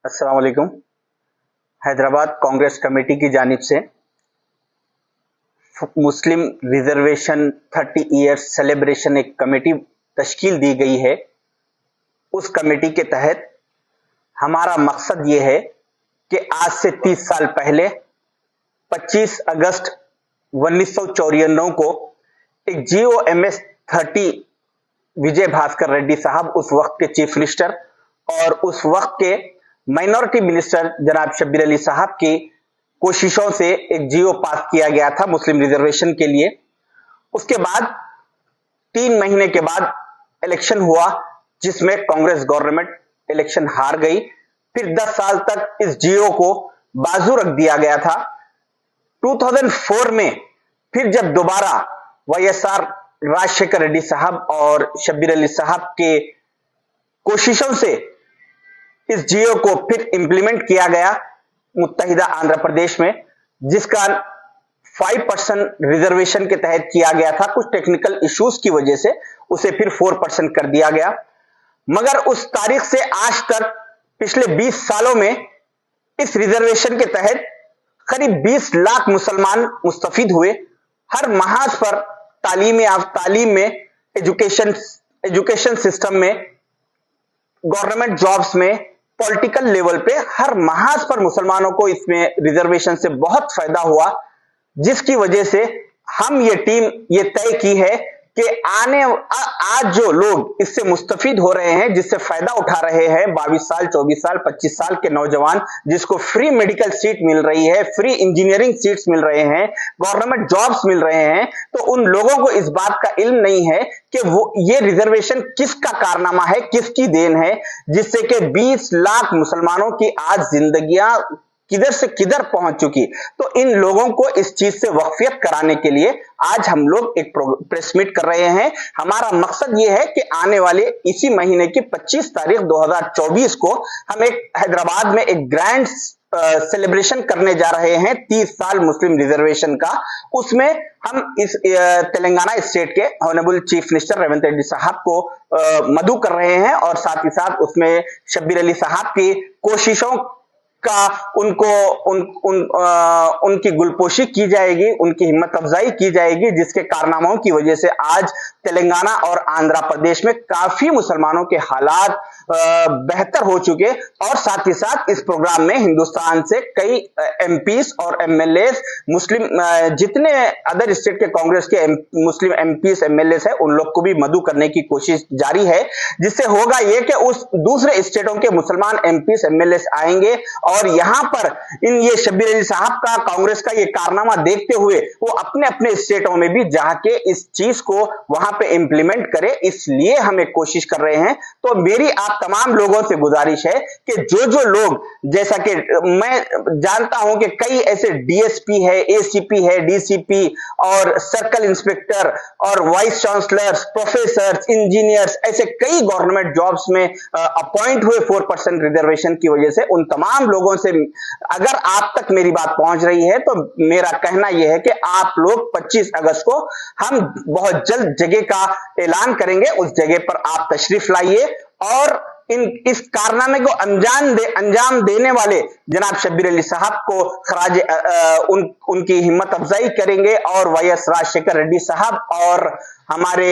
अस्सलाम वालेकुम। हैदराबाद कांग्रेस कमेटी की जानिब से मुस्लिम रिजर्वेशन 30 ईयर्स सेलिब्रेशन एक कमेटी तश्कील दी गई है। उस कमेटी के तहत हमारा मकसद ये है कि आज से 30 साल पहले 25 अगस्त 1994 को एक GOMS 30 विजय भास्कर रेड्डी साहब उस वक्त के चीफ मिनिस्टर और उस वक्त के माइनॉरिटी मिनिस्टर जनाब शब्बीर अली साहब की कोशिशों से एक जीओ पास किया गया था मुस्लिम रिजर्वेशन के लिए। उसके बाद 3 महीने के बाद इलेक्शन हुआ जिसमें कांग्रेस गवर्नमेंट इलेक्शन हार गई। फिर 10 साल तक इस जीओ को बाजू रख दिया गया था। 2004 में फिर जब दोबारा YSR राजशेखर रेड्डी साहब और शब्बीर अली साहब के कोशिशों से इस जीओ को फिर इंप्लीमेंट किया गया मुत्तहिदा आंध्र प्रदेश में, जिसका 5% रिजर्वेशन के तहत किया गया था। कुछ टेक्निकल इश्यूज की वजह से उसे फिर 4% कर दिया गया। मगर उस तारीख से आज तक पिछले 20 सालों में इस रिजर्वेशन के तहत करीब 20 लाख मुसलमान मुस्तफीद हुए। हर महाज पर तालीम में एजुकेशन सिस्टम में, गवर्नमेंट जॉब्स में, पॉलिटिकल लेवल पे हर महाज पर मुसलमानों को इसमें रिजर्वेशन से बहुत फायदा हुआ, जिसकी वजह से हम ये टीम ये तय की है कि आज जो लोग इससे मुस्तफीद हो रहे हैं, जिससे फायदा उठा रहे हैं, 22 साल 24 साल 25 साल के नौजवान जिसको फ्री मेडिकल सीट मिल रही है, फ्री इंजीनियरिंग सीट्स मिल रहे हैं, गवर्नमेंट जॉब्स मिल रहे हैं, तो उन लोगों को इस बात का इल्म नहीं है कि वो ये रिजर्वेशन किसका कारनामा है, किसकी देन है, जिससे कि 20 लाख मुसलमानों की आज जिंदगियां किधर से किधर पहुंच चुकी। तो इन लोगों को इस चीज से वाकफियत कराने के लिए आज हम लोग एक प्रेस मीट कर रहे हैं। हमारा मकसद यह है कि आने वाले इसी महीने की 25 तारीख 2024 को हम एक हैदराबाद में एक ग्रैंड सेलिब्रेशन करने जा रहे हैं 30 साल मुस्लिम रिजर्वेशन का। उसमें हम इस तेलंगाना स्टेट के honourable chief minister Revanth Reddy साहब को मदऊ कर रहे हैं और साथ ही साथ उसमें शब्बीर अली साहब की कोशिशों का उनकी गुलपोशी की जाएगी, उनकी हिम्मत अफजाई की जाएगी, जिसके कारनामों की वजह से आज तेलंगाना और आंध्र प्रदेश में काफी मुसलमानों के हालात बेहतर हो चुके। और साथ ही साथ इस प्रोग्राम में हिंदुस्तान से कई MPs और MLAs, मुस्लिम जितने अदर स्टेट के कांग्रेस के मुस्लिम MPs MLAs है, उन लोग को भी मदऊ करने की कोशिश जारी है, जिससे होगा यह कि उस दूसरे स्टेटों के मुसलमान MPs MLAs आएंगे और यहां पर ये शब्बीर अली साहब का कांग्रेस का ये कारनामा देखते हुए वो अपने अपने स्टेटों में भी जाके इस चीज को वहां पे इंप्लीमेंट करे। इसलिए हम एक कोशिश कर रहे हैं। तो मेरी आप तमाम लोगों से गुजारिश है कि जो लोग, जैसा कि मैं जानता हूं कि कई ऐसे DSP है, ACP है, DCP और सर्कल इंस्पेक्टर और वाइस चांसलर्स, प्रोफेसर, इंजीनियर्स, ऐसे कई गवर्नमेंट जॉब्स में अपॉइंट हुए 4% रिजर्वेशन की वजह से। उन तमाम लोगों से अगर आप तक मेरी बात पहुंच रही है तो मेरा कहना यह है कि आप लोग 25 अगस्त को हम बहुत जल्द जगह का ऐलान करेंगे, उस जगह पर आप तशरीफ लाइए और इस कारनामे को अंजाम देने वाले जनाब शब्बीर अली साहब को खराज उनकी हिम्मत अफजाई करेंगे और YS राजशेखर रेड्डी साहब और हमारे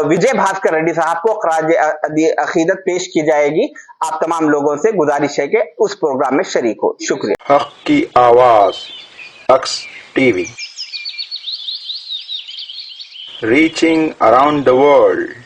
विजय भास्कर रेड्डी साहब को खराज अकीदत पेश की जाएगी। आप तमाम लोगों से गुजारिश है कि उस प्रोग्राम में शरीक हो। शुक्रिया। हक की आवाज अक्स TV, reaching around the world.